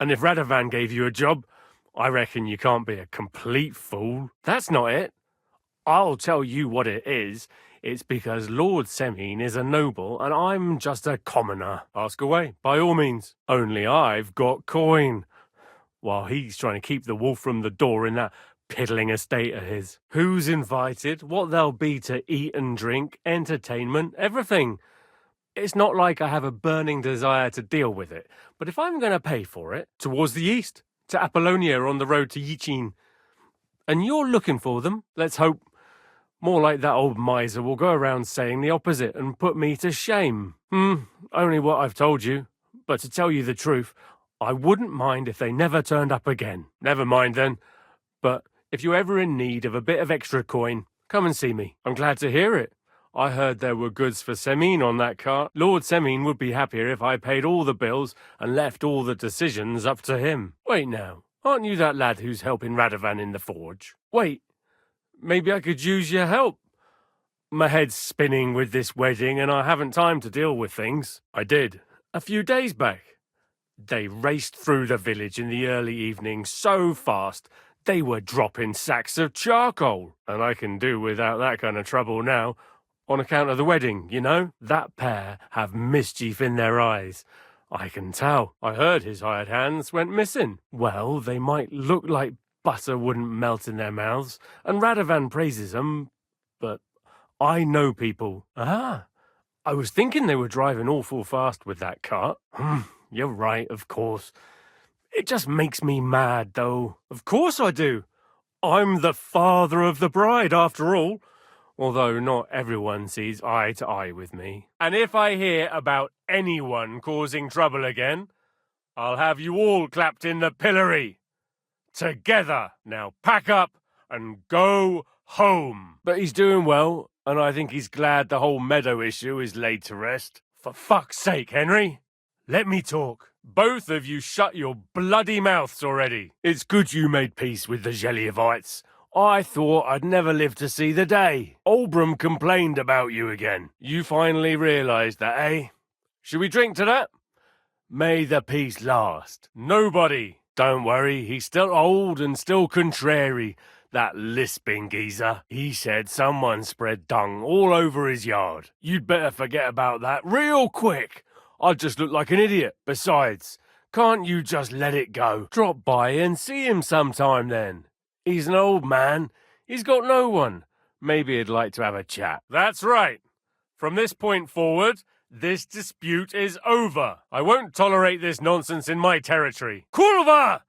And if Radovan gave you a job, I reckon you can't be a complete fool. That's not it. I'll tell you what it is. It's because Lord Semine is a noble and I'm just a commoner. Ask away, by all means. Only I've got coin. While he's trying to keep the wolf from the door in that piddling estate of his. Who's invited, what there'll be to eat and drink, entertainment, everything. It's not like I have a burning desire to deal with it, but if I'm going to pay for it, towards the east, to Apollonia on the road to Yichin, and you're looking for them, let's hope. More like that old miser will go around saying the opposite and put me to shame. Only what I've told you. But to tell you the truth, I wouldn't mind if they never turned up again. Never mind then. But if you're ever in need of a bit of extra coin, come and see me. I'm glad to hear it. I heard there were goods for Semine on that cart. Lord Semine would be happier if I paid all the bills and left all the decisions up to him. Wait now, aren't you that lad who's helping Radovan in the forge? Wait. Maybe I could use your help. My head's spinning with this wedding and I haven't time to deal with things. I did, a few days back. They raced through the village in the early evening so fast, they were dropping sacks of charcoal. And I can do without that kind of trouble now, on account of the wedding, you know? That pair have mischief in their eyes. I can tell. I heard his hired hands went missing. Well, they might look like butter wouldn't melt in their mouths, and Radovan praises them, but I know people. I was thinking they were driving awful fast with that cart. You're right, of course. It just makes me mad, though. Of course I do. I'm the father of the bride, after all, although not everyone sees eye to eye with me. And if I hear about anyone causing trouble again, I'll have you all clapped in the pillory. Together. Now pack up and go home. But he's doing well, and I think he's glad the whole meadow issue is laid to rest. For fuck's sake, Henry, let me talk. Both of you shut your bloody mouths already. It's good you made peace with the Gelievites. I thought I'd never live to see the day. Olbram complained about you again. You finally realised that, eh? Should we drink to that? May the peace last. Nobody. Don't worry, he's still old and still contrary, that lisping geezer. He said someone spread dung all over his yard. You'd better forget about that real quick. I'd just look like an idiot. Besides, can't you just let it go? Drop by and see him sometime then. He's an old man. He's got no one. Maybe he'd like to have a chat. That's right. From this point forward, this dispute is over. I won't tolerate this nonsense in my territory. Kulva!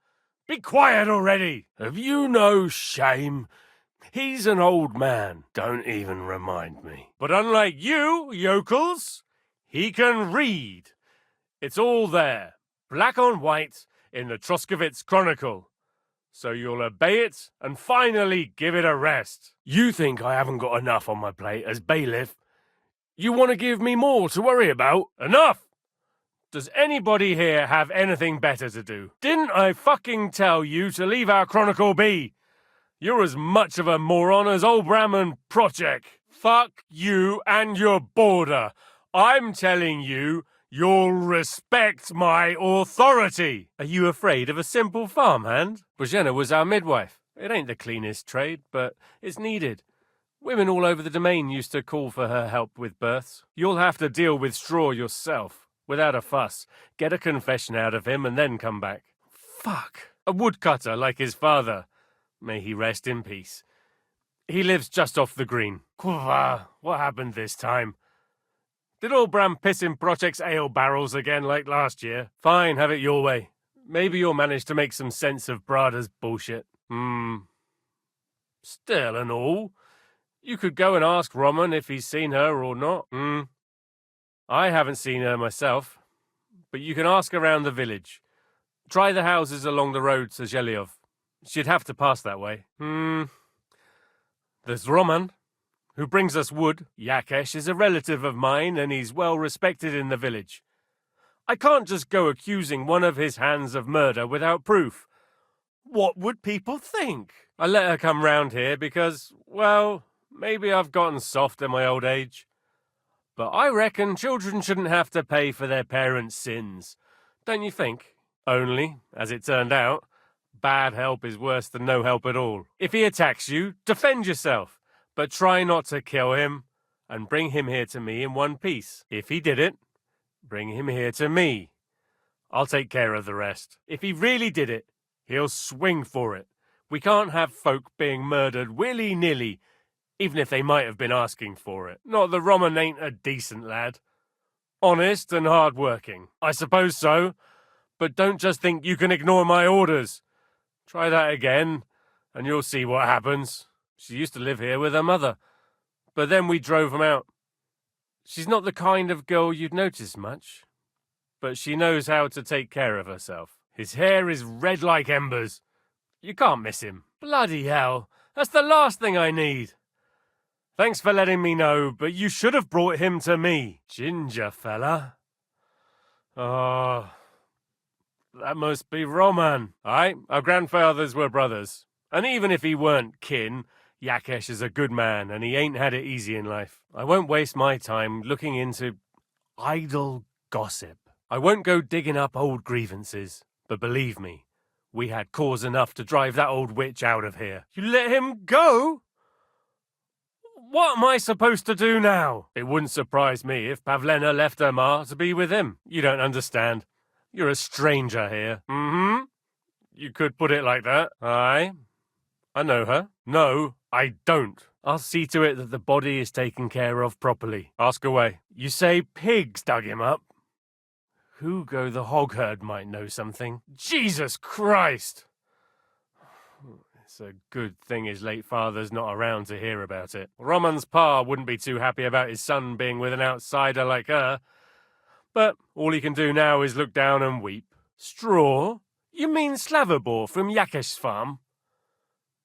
Be quiet already! Have you no shame? He's an old man. Don't even remind me. But unlike you, yokels, he can read. It's all there, black on white, in the Troskovitz Chronicle. So you'll obey it and finally give it a rest. You think I haven't got enough on my plate as bailiff? You want to give me more to worry about? Enough! Does anybody here have anything better to do? Didn't I fucking tell you to leave our chronicle be? You're as much of a moron as Olbram and Projek. Fuck you and your border. I'm telling you, you'll respect my authority. Are you afraid of a simple farmhand? Bojena was our midwife. It ain't the cleanest trade, but it's needed. Women all over the domain used to call for her help with births. You'll have to deal with Straw yourself, without a fuss. Get a confession out of him and then come back. Fuck. A woodcutter like his father. May he rest in peace. He lives just off the green. What happened this time? Did Olbram piss in Project's ale barrels again like last year? Fine, have it your way. Maybe you'll manage to make some sense of Brada's bullshit. Still and all, you could go and ask Roman if he's seen her or not. I haven't seen her myself, but you can ask around the village. Try the houses along the road to Zheliov. She'd have to pass that way. There's Roman, who brings us wood. Yakesh is a relative of mine, and he's well respected in the village. I can't just go accusing one of his hands of murder without proof. What would people think? I let her come round here because, well, maybe I've gotten soft in my old age. But I reckon children shouldn't have to pay for their parents' sins. Don't you think? Only, as it turned out, bad help is worse than no help at all. If he attacks you, defend yourself, but try not to kill him, and bring him here to me in one piece. If he did it, bring him here to me. I'll take care of the rest. If he really did it, he'll swing for it. We can't have folk being murdered willy-nilly, even if they might have been asking for it. Not that Roman ain't a decent lad. Honest and hard-working. I suppose so, but don't just think you can ignore my orders. Try that again, and you'll see what happens. She used to live here with her mother, but then we drove them out. She's not the kind of girl you'd notice much, but she knows how to take care of herself. His hair is red like embers. You can't miss him. Bloody hell, that's the last thing I need. Thanks for letting me know, but you should have brought him to me. Ginger fella. Oh, that must be Roman. Aye, our grandfathers were brothers. And even if he weren't kin, Yakesh is a good man, and he ain't had it easy in life. I won't waste my time looking into idle gossip. I won't go digging up old grievances, but believe me, we had cause enough to drive that old witch out of here. You let him go? What am I supposed to do now? It wouldn't surprise me if Pavlena left her ma to be with him. You don't understand. You're a stranger here. You could put it like that. Aye. I know her. No, I don't. I'll see to it that the body is taken care of properly. Ask away. You say pigs dug him up? Hugo the hog herd might know something. Jesus Christ! It's a good thing his late father's not around to hear about it. Roman's pa wouldn't be too happy about his son being with an outsider like her. But all he can do now is look down and weep. Straw? You mean Slavobor from Yakesh's farm?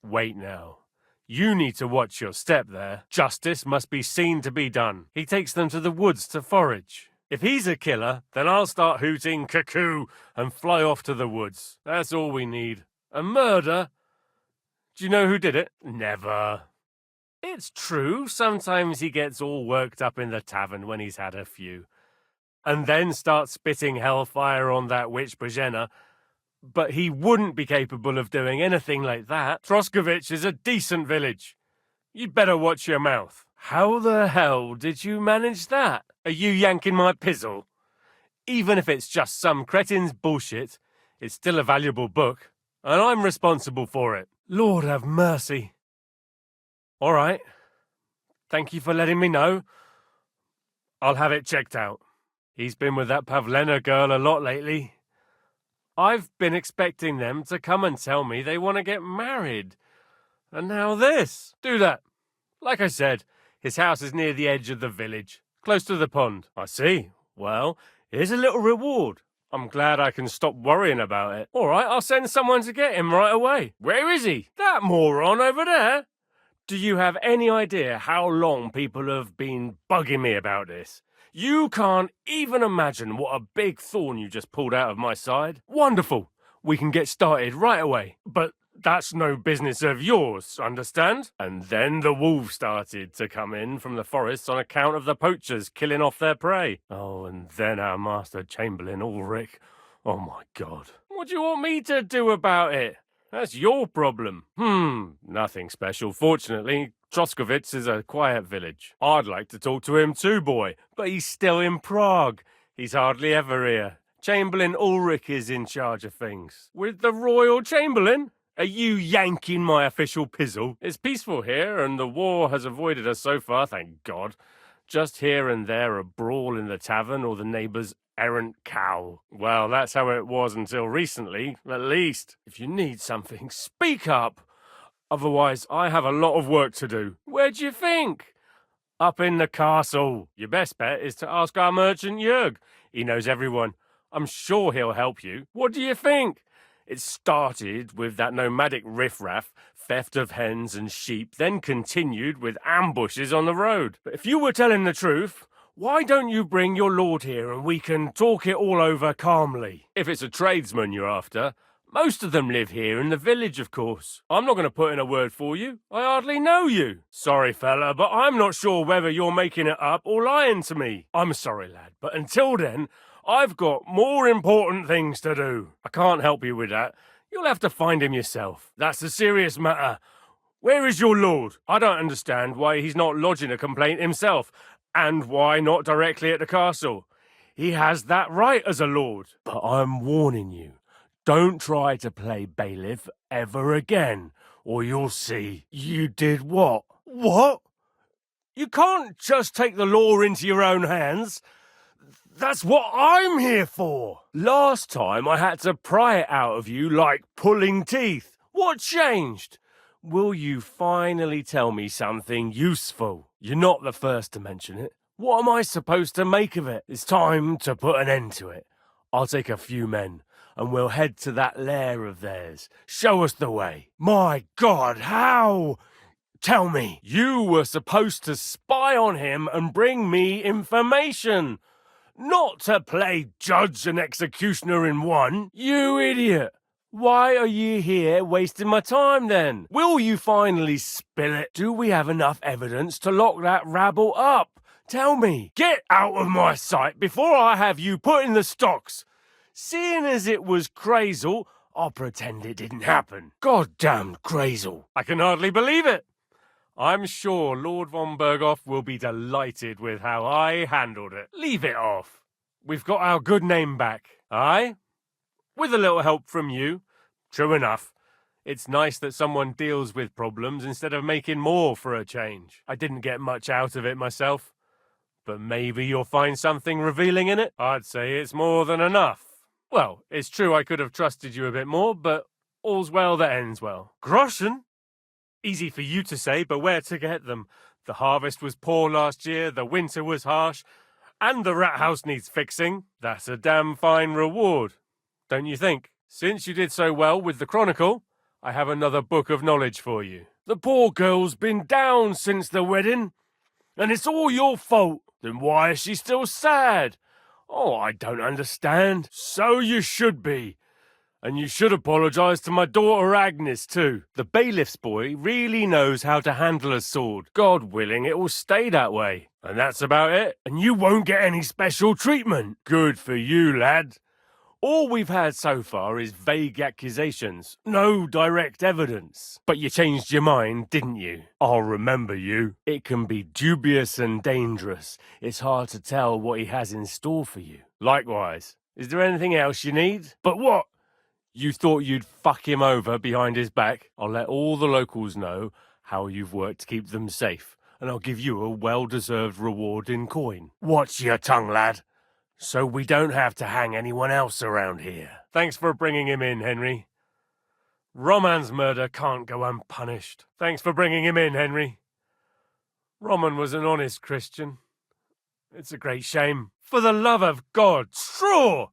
Wait now. You need to watch your step there. Justice must be seen to be done. He takes them to the woods to forage. If he's a killer, then I'll start hooting cuckoo and fly off to the woods. That's all we need. A murder? Do you know who did it? Never. It's true, sometimes he gets all worked up in the tavern when he's had a few. And then starts spitting hellfire on that witch Bozhena. But he wouldn't be capable of doing anything like that. Troskovich is a decent village. You'd better watch your mouth. How the hell did you manage that? Are you yanking my pizzle? Even if it's just some cretin's bullshit, it's still a valuable book, and I'm responsible for it. Lord have mercy. All right. Thank you for letting me know. I'll have it checked out. He's been with that Pavlena girl a lot lately. I've been expecting them to come and tell me they want to get married. And now this. Do that. Like I said, his house is near the edge of the village, close to the pond. I see. Well, here's a little reward. I'm glad I can stop worrying about it. All right, I'll send someone to get him right away. Where is he? That moron over there? Do you have any idea how long people have been bugging me about this? You can't even imagine what a big thorn you just pulled out of my side. Wonderful. We can get started right away. But that's no business of yours, understand? And then the wolves started to come in from the forests on account of the poachers killing off their prey. Oh, and then our master chamberlain, Ulrich. Oh, my God. What do you want me to do about it? That's your problem. Nothing special, fortunately. Troskovitz is a quiet village. I'd like to talk to him too, boy, but he's still in Prague. He's hardly ever here. Chamberlain Ulrich is in charge of things. With the Royal Chamberlain? Are you yanking my official pizzle? It's peaceful here, and the war has avoided us so far, thank God. Just here and there a brawl in the tavern or the neighbour's errant cow. Well, that's how it was until recently, at least. If you need something, speak up. Otherwise, I have a lot of work to do. Where do you think? Up in the castle. Your best bet is to ask our merchant Jörg. He knows everyone. I'm sure he'll help you. What do you think? It started with that nomadic riffraff, theft of hens and sheep, then continued with ambushes on the road. But if you were telling the truth, why don't you bring your lord here and we can talk it all over calmly? If it's a tradesman you're after, most of them live here in the village, of course. I'm not going to put in a word for you. I hardly know you. Sorry, fella, but I'm not sure whether you're making it up or lying to me. I'm sorry, lad, but until then, I've got more important things to do. I can't help you with that. You'll have to find him yourself. That's a serious matter. Where is your lord? I don't understand why he's not lodging a complaint himself, and why not directly at the castle. He has that right as a lord. But I'm warning you, don't try to play bailiff ever again, or you'll see. You did what? What? You can't just take the law into your own hands. That's what I'm here for. Last time I had to pry it out of you like pulling teeth. What changed? Will you finally tell me something useful? You're not the first to mention it. What am I supposed to make of it? It's time to put an end to it. I'll take a few men, and we'll head to that lair of theirs. Show us the way. My God, how? Tell me. You were supposed to spy on him and bring me information. Not to play judge and executioner in one. You idiot. Why are you here wasting my time then? Will you finally spill it? Do we have enough evidence to lock that rabble up? Tell me. Get out of my sight before I have you put in the stocks. Seeing as it was Crazel, I'll pretend it didn't happen. Goddamn Crazel. I can hardly believe it. I'm sure Lord von Berghoff will be delighted with how I handled it. Leave it off. We've got our good name back. Aye? With a little help from you. True enough. It's nice that someone deals with problems instead of making more for a change. I didn't get much out of it myself. But maybe you'll find something revealing in it? I'd say it's more than enough. Well, it's true I could have trusted you a bit more, but all's well that ends well. Groschen? Easy for you to say, but where to get them? The harvest was poor last year, the winter was harsh, and the rat house needs fixing. That's a damn fine reward, don't you think? Since you did so well with the Chronicle, I have another book of knowledge for you. The poor girl's been down since the wedding, and it's all your fault. Then why is she still sad? Oh, I don't understand. So you should be. And you should apologise to my daughter Agnes, too. The bailiff's boy really knows how to handle a sword. God willing, it will stay that way. And that's about it. And you won't get any special treatment. Good for you, lad. All we've had so far is vague accusations. No direct evidence. But you changed your mind, didn't you? I'll remember you. It can be dubious and dangerous. It's hard to tell what he has in store for you. Likewise. Is there anything else you need? But what? You thought you'd fuck him over behind his back? I'll let all the locals know how you've worked to keep them safe, and I'll give you a well-deserved reward in coin. Watch your tongue, lad, so we don't have to hang anyone else around here. Thanks for bringing him in, Henry. Roman's murder can't go unpunished. Thanks for bringing him in, Henry. Roman was an honest Christian. It's a great shame. For the love of God, straw!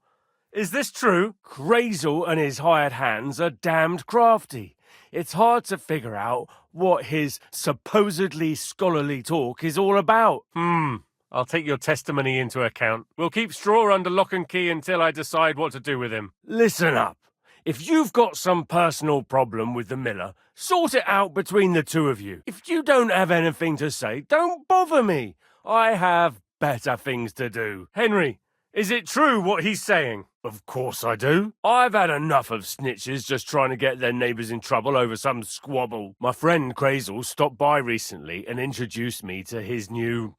Is this true? Crazel and his hired hands are damned crafty. It's hard to figure out what his supposedly scholarly talk is all about. I'll take your testimony into account. We'll keep Straw under lock and key until I decide what to do with him. Listen up. If you've got some personal problem with the miller, sort it out between the two of you. If you don't have anything to say, don't bother me. I have better things to do. Henry, is it true what he's saying? Of course I do. I've had enough of snitches just trying to get their neighbours in trouble over some squabble. My friend Crazel stopped by recently and introduced me to his new,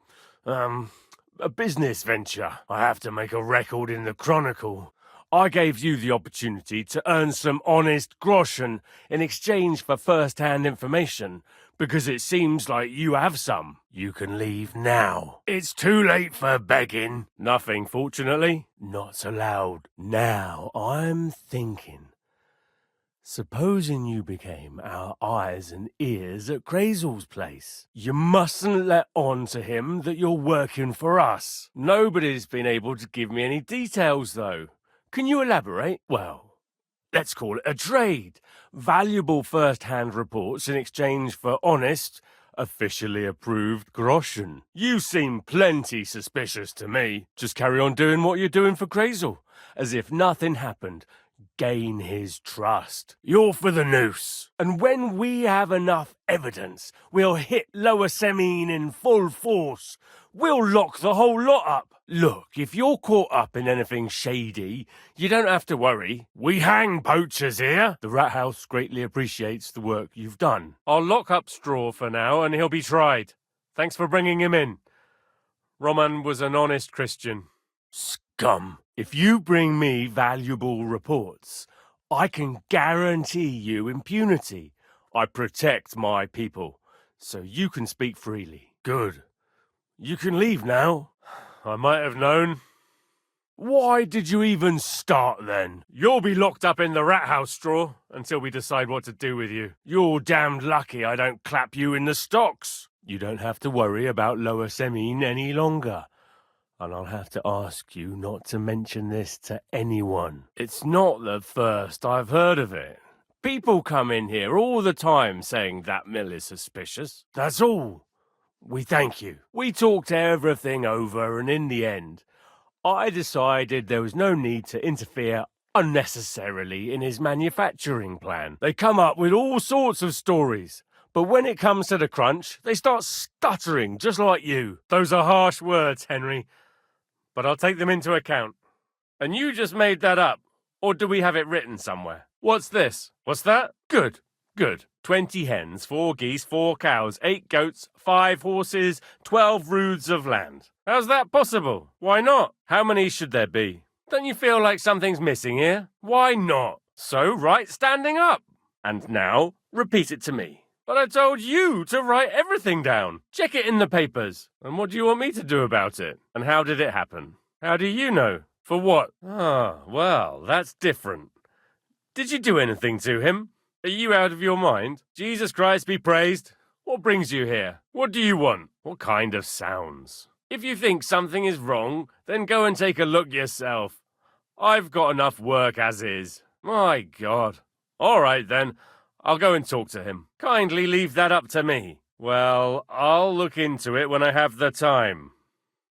a business venture. I have to make a record in the Chronicle. I gave you the opportunity to earn some honest groschen in exchange for first-hand information, because it seems like you have some. You can leave now. It's too late for begging. Nothing, fortunately. Not allowed. Now, I'm thinking. Supposing you became our eyes and ears at Crazel's place. You mustn't let on to him that you're working for us. Nobody's been able to give me any details, though. Can you elaborate? Well, let's call it a trade. Valuable first-hand reports in exchange for honest, officially approved groschen. You seem plenty suspicious to me. Just carry on doing what you're doing for Crazel, as if nothing happened. Gain his trust. You're for the noose. And when we have enough evidence, we'll hit Lower Semine in full force. We'll lock the whole lot up. Look, if you're caught up in anything shady, you don't have to worry. We hang poachers here. The Rat House greatly appreciates the work you've done. I'll lock up Straw for now, and he'll be tried. Thanks for bringing him in. Roman was an honest Christian. Scum. If you bring me valuable reports, I can guarantee you impunity. I protect my people, so you can speak freely. Good. You can leave now. I might have known. Why did you even start then? You'll be locked up in the Rat House, Straw, until we decide what to do with you. You're damned lucky I don't clap you in the stocks. You don't have to worry about Lower Semine any longer. And I'll have to ask you not to mention this to anyone. It's not the first I've heard of it. People come in here all the time saying that mill is suspicious. That's all. We thank you. We talked everything over, and in the end, I decided there was no need to interfere unnecessarily in his manufacturing plan. They come up with all sorts of stories, but when it comes to the crunch, they start stuttering just like you. Those are harsh words, Henry, but I'll take them into account. And you just made that up, or do we have it written somewhere? What's this? What's that? Good. 20 hens, 4 geese, 4 cows, 8 goats, 5 horses, 12 roods of land. How's that possible? Why not? How many should there be? Don't you feel like something's missing here? Why not? So write standing up. And now, repeat it to me. But I told you to write everything down. Check it in the papers. And what do you want me to do about it? And how did it happen? How do you know? For what? Well, that's different. Did you do anything to him? Are you out of your mind? Jesus Christ be praised. What brings you here? What do you want? What kind of sounds? If you think something is wrong, then go and take a look yourself. I've got enough work as is. My God. All right, then. I'll go and talk to him. Kindly leave that up to me. Well, I'll look into it when I have the time.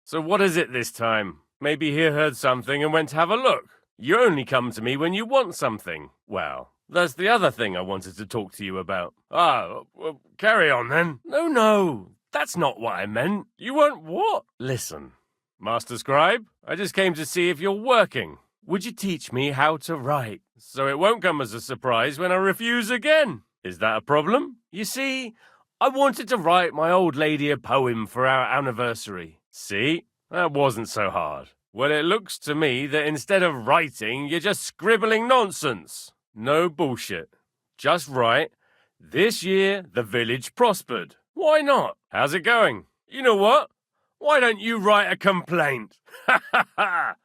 So what is it this time? Maybe he heard something and went to have a look. You only come to me when you want something. Well, that's the other thing I wanted to talk to you about. Well, carry on then. No, that's not what I meant. You want what? Listen, Master Scribe, I just came to see if you're working. Would you teach me how to write, so it won't come as a surprise when I refuse again? Is that a problem? You see, I wanted to write my old lady a poem for our anniversary. See, that wasn't so hard. Well, it looks to me that instead of writing, you're just scribbling nonsense. No bullshit. Just write, this year the village prospered. Why not? How's it going? You know what? Why don't you write a complaint? Ha ha ha!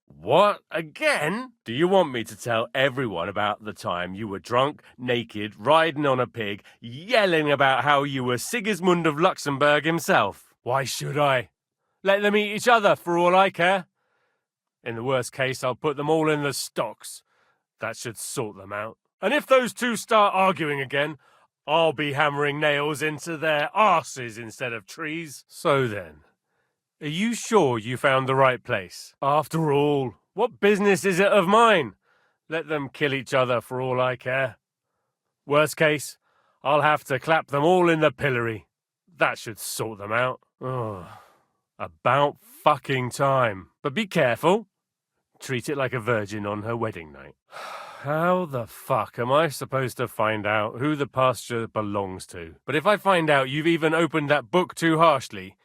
What? Again? Do you want me to tell everyone about the time you were drunk, naked, riding on a pig, yelling about how you were Sigismund of Luxembourg himself? Why should I? Let them eat each other for all I care. In the worst case, I'll put them all in the stocks. That should sort them out. And if those two start arguing again, I'll be hammering nails into their arses instead of trees. So then, are you sure you found the right place? After all, what business is it of mine? Let them kill each other for all I care. Worst case, I'll have to clap them all in the pillory. That should sort them out. Oh, about fucking time. But be careful. Treat it like a virgin on her wedding night. How the fuck am I supposed to find out who the pasture belongs to? But if I find out you've even opened that book too harshly,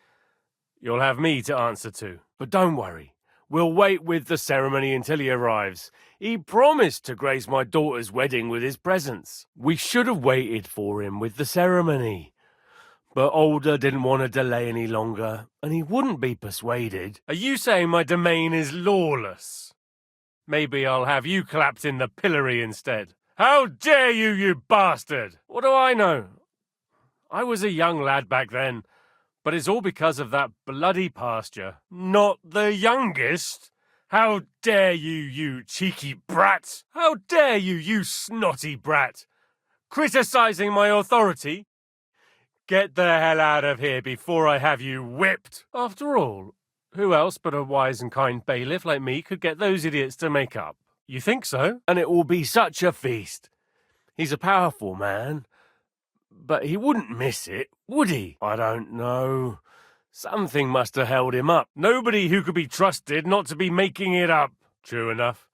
you'll have me to answer to. But don't worry. We'll wait with the ceremony until he arrives. He promised to grace my daughter's wedding with his presence. We should have waited for him with the ceremony. But Older didn't want to delay any longer, and he wouldn't be persuaded. Are you saying my domain is lawless? Maybe I'll have you clapped in the pillory instead. How dare you, you bastard! What do I know? I was a young lad back then, but it's all because of that bloody pasture. Not the youngest. How dare you, you cheeky brat! How dare you, you snotty brat! Criticizing my authority? Get the hell out of here before I have you whipped. After all, who else but a wise and kind bailiff like me could get those idiots to make up? You think so? And it will be such a feast. He's a powerful man, but he wouldn't miss it, would he? I don't know. Something must have held him up. Nobody who could be trusted not to be making it up. True enough.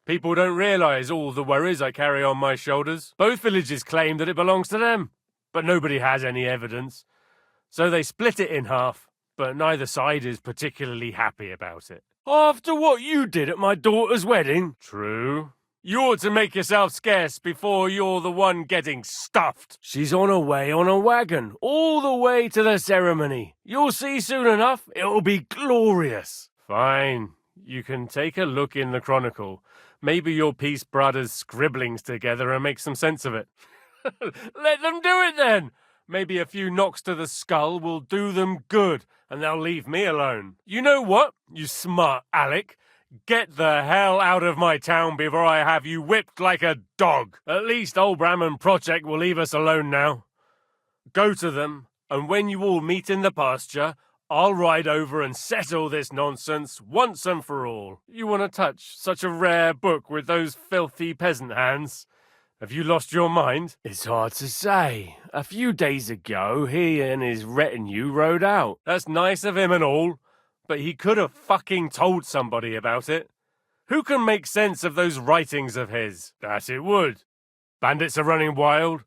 People don't realise all the worries I carry on my shoulders. Both villages claim that it belongs to them, but nobody has any evidence. So they split it in half, but neither side is particularly happy about it. After what you did at my daughter's wedding? True. You ought to make yourself scarce before you're the one getting stuffed. She's on her way on a wagon, all the way to the ceremony. You'll see soon enough, it'll be glorious. Fine, you can take a look in the Chronicle. Maybe you'll piece brothers' scribblings together and make some sense of it. Let them do it then. Maybe a few knocks to the skull will do them good, and they'll leave me alone. You know what, you smart Alec? Get the hell out of my town before I have you whipped like a dog. At least old Bram and Project will leave us alone now. Go to them, and when you all meet in the pasture, I'll ride over and settle this nonsense once and for all. You want to touch such a rare book with those filthy peasant hands? Have you lost your mind? It's hard to say. A few days ago, he and his retinue rode out. That's nice of him and all, but he could have fucking told somebody about it. Who can make sense of those writings of his? That it would. Bandits are running wild.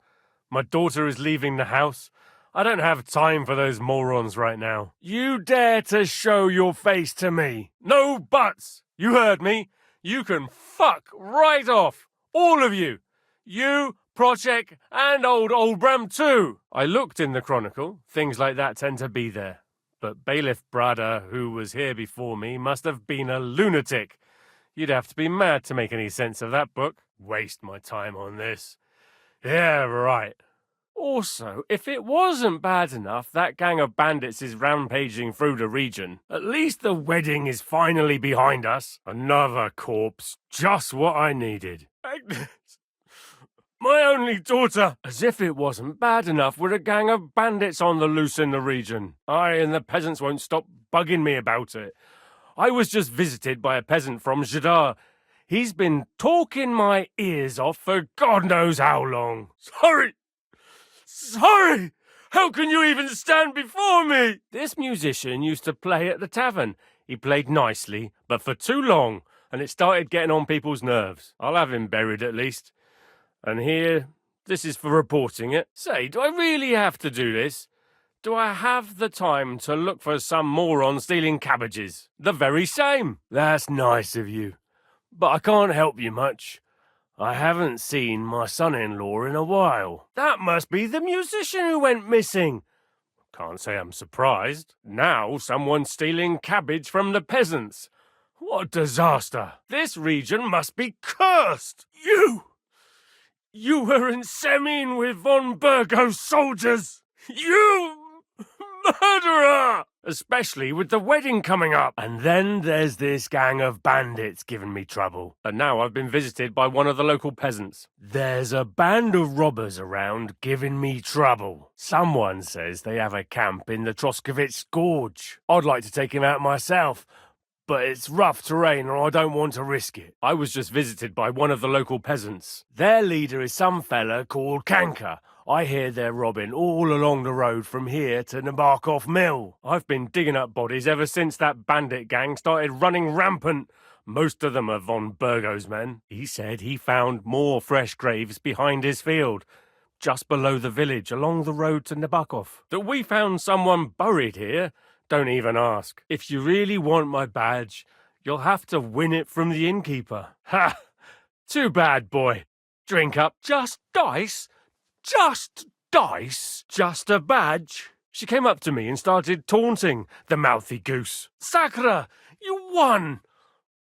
My daughter is leaving the house. I don't have time for those morons right now. You dare to show your face to me? No buts! You heard me. You can fuck right off. All of you. You, Project, and old Bram too. I looked in the Chronicle. Things like that tend to be there. But Bailiff Brada, who was here before me, must have been a lunatic. You'd have to be mad to make any sense of that book. Waste my time on this. Yeah, right. Also, if it wasn't bad enough that gang of bandits is rampaging through the region, at least the wedding is finally behind us. Another corpse, just what I needed. Agnes, my only daughter! As if it wasn't bad enough with a gang of bandits on the loose in the region. I and the peasants won't stop bugging me about it. I was just visited by a peasant from Jadar. He's been talking my ears off for God knows how long. Sorry! How can you even stand before me? This musician used to play at the tavern. He played nicely, but for too long, and it started getting on people's nerves. I'll have him buried at least. And here, this is for reporting it. Say, do I really have to do this? Do I have the time to look for some moron stealing cabbages? The very same. That's nice of you. But I can't help you much. I haven't seen my son-in-law in a while. That must be the musician who went missing. Can't say I'm surprised. Now someone's stealing cabbage from the peasants. What a disaster. This region must be cursed. You were in Semine with von Burgo's soldiers! You murderer! Especially with the wedding coming up. And then there's this gang of bandits giving me trouble. And now I've been visited by one of the local peasants. There's a band of robbers around giving me trouble. Someone says they have a camp in the Troskovitz Gorge. I'd like to take him out myself, but it's rough terrain and I don't want to risk it. I was just visited by one of the local peasants. Their leader is some fella called Kanka. I hear they're robbing all along the road from here to Nabarkov Mill. I've been digging up bodies ever since that bandit gang started running rampant. Most of them are von Burgo's men. He said he found more fresh graves behind his field, just below the village along the road to Nabarkov. That we found someone buried here. Don't even ask. If you really want my badge, you'll have to win it from the innkeeper. Ha! Too bad, boy. Drink up. Just dice? Just dice? Just a badge? She came up to me and started taunting, the mouthy goose. Sakra, you won!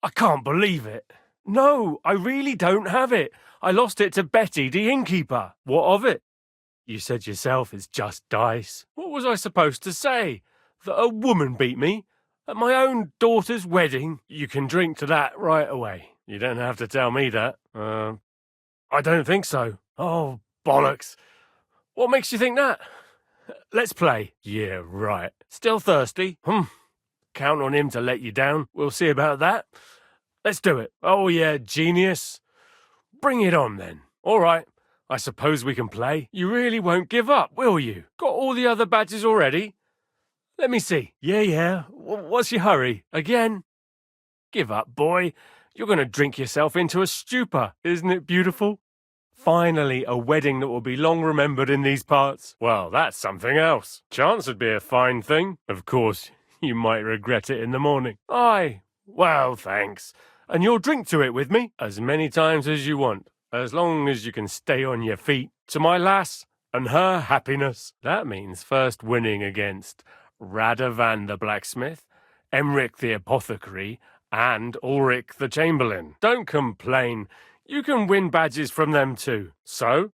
I can't believe it. No, I really don't have it. I lost it to Betty, the innkeeper. What of it? You said yourself it's just dice. What was I supposed to say? That a woman beat me? At my own daughter's wedding? You can drink to that right away. You don't have to tell me that. I don't think so. Oh, bollocks. What makes you think that? Let's play. Yeah, right. Still thirsty? Count on him to let you down. We'll see about that. Let's do it. Oh yeah, genius. Bring it on then. All right. I suppose we can play. You really won't give up, will you? Got all the other badges already? Let me see. Yeah. What's your hurry? Again? Give up, boy. You're going to drink yourself into a stupor. Isn't it beautiful? Finally, a wedding that will be long remembered in these parts. Well, that's something else. Chance would be a fine thing. Of course, you might regret it in the morning. Aye. Well, thanks. And you'll drink to it with me as many times as you want, as long as you can stay on your feet. To my lass and her happiness. That means first winning against Radovan the blacksmith, Emric the apothecary, and Ulrich the chamberlain. Don't complain. You can win badges from them too. So,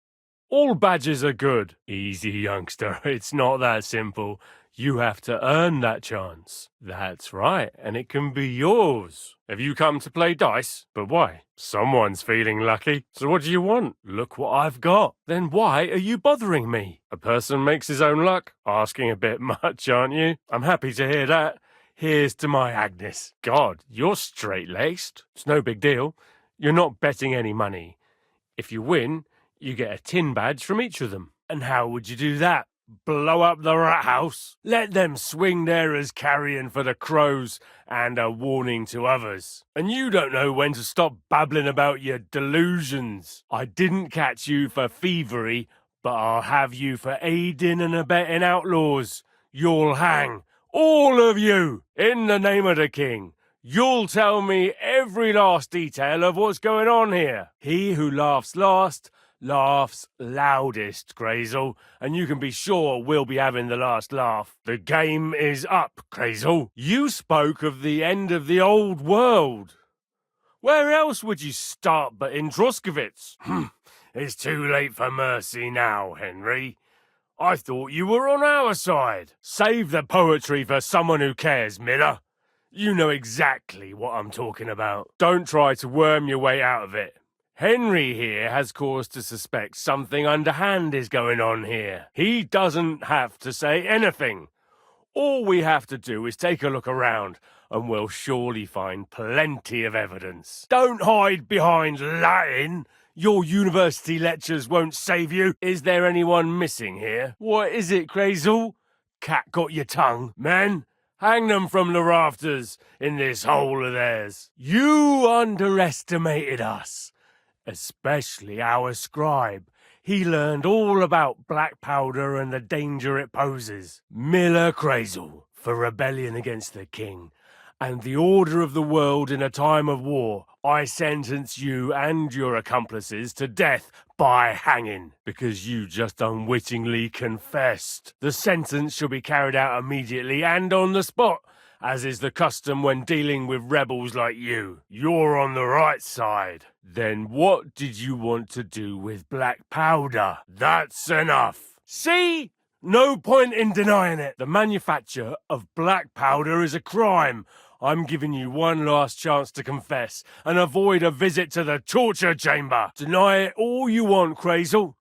all badges are good. Easy, youngster. It's not that simple. You have to earn that chance. That's right, and it can be yours. Have you come to play dice? But why? Someone's feeling lucky. So what do you want? Look what I've got. Then why are you bothering me? A person makes his own luck. Asking a bit much, aren't you? I'm happy to hear that. Here's to my Agnes. God, you're straight-laced. It's no big deal. You're not betting any money. If you win, you get a tin badge from each of them. And how would you do that? Blow up the rat house? Let them swing there as carrion for the crows and a warning to others. And you don't know when to stop babbling about your delusions. I didn't catch you for thievery, but I'll have you for aiding and abetting outlaws. You'll hang. All of you, in the name of the king. You'll tell me every last detail of what's going on here. He who laughs last laughs loudest, Crazel, and you can be sure we'll be having the last laugh. The game is up, Crazel. You spoke of the end of the old world. Where else would you start but in Droskowitz? It's too late for mercy now, Henry. I thought you were on our side. Save the poetry for someone who cares, Miller. You know exactly what I'm talking about. Don't try to worm your way out of it. Henry here has cause to suspect something underhand is going on here. He doesn't have to say anything. All we have to do is take a look around, and we'll surely find plenty of evidence. Don't hide behind Latin. Your university lectures won't save you. Is there anyone missing here? What is it, Crazel? Cat got your tongue? Men, hang them from the rafters in this hole of theirs. You underestimated us, especially our scribe. He learned all about black powder and the danger it poses. Miller Crazel, for rebellion against the king and the order of the world in a time of war, I sentence you and your accomplices to death by hanging, because you just unwittingly confessed. The sentence shall be carried out immediately and on the spot, as is the custom when dealing with rebels like you. You're on the right side. Then what did you want to do with black powder? That's enough. See? No point in denying it. The manufacture of black powder is a crime. I'm giving you one last chance to confess and avoid a visit to the torture chamber. Deny it all you want, Crazel.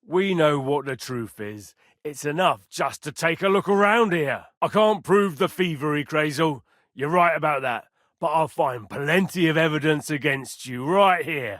We know what the truth is. It's enough just to take a look around here. I can't prove the thievery, Crazel. You're right about that. But I'll find plenty of evidence against you right here,